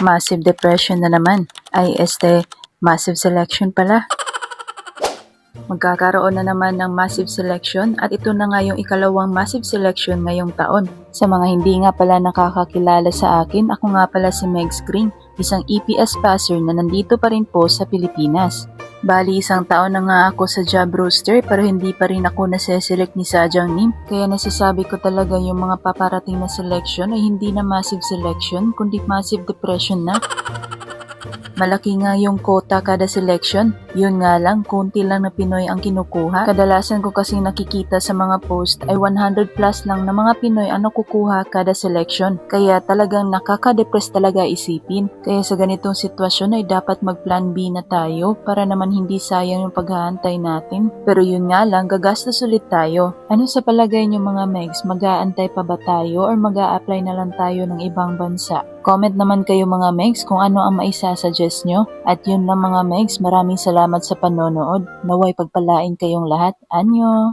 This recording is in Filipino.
Massive depression na naman. Massive selection pala. Magkakaroon na naman ng massive selection at ito na nga yung ikalawang massive selection ngayong taon. Sa mga hindi nga pala nakakakilala sa akin, ako nga pala si Megs Green, isang EPS passer na nandito pa rin po sa Pilipinas. Bali, isang taon na nga ako sa job roster pero hindi pa rin ako nase-select ni Sadyang Nim. Kaya nasasabi ko talaga yung mga paparating na selection ay hindi na massive selection kundi massive depression na. Malaki nga yung quota kada selection. Yun nga lang, konti lang na Pinoy ang kinukuha. Kadalasan ko kasing nakikita sa mga post ay 100 plus lang na mga Pinoy ang nakukuha kada selection. Kaya talagang nakaka-depress talaga isipin. Kaya sa ganitong sitwasyon ay dapat mag-plan B na tayo para naman hindi sayang yung paghahantay natin. Pero yun nga lang, gagastos ulit tayo. Ano sa palagay niyo mga Megs? Mag-aantay pa ba tayo or mag-a-apply na lang tayo ng ibang bansa? Comment naman kayo mga Megs kung ano ang maisasuggest nyo. At yun lang mga Megs, maraming salamat sa panonood. Naway pagpalain kayong lahat. Anyo!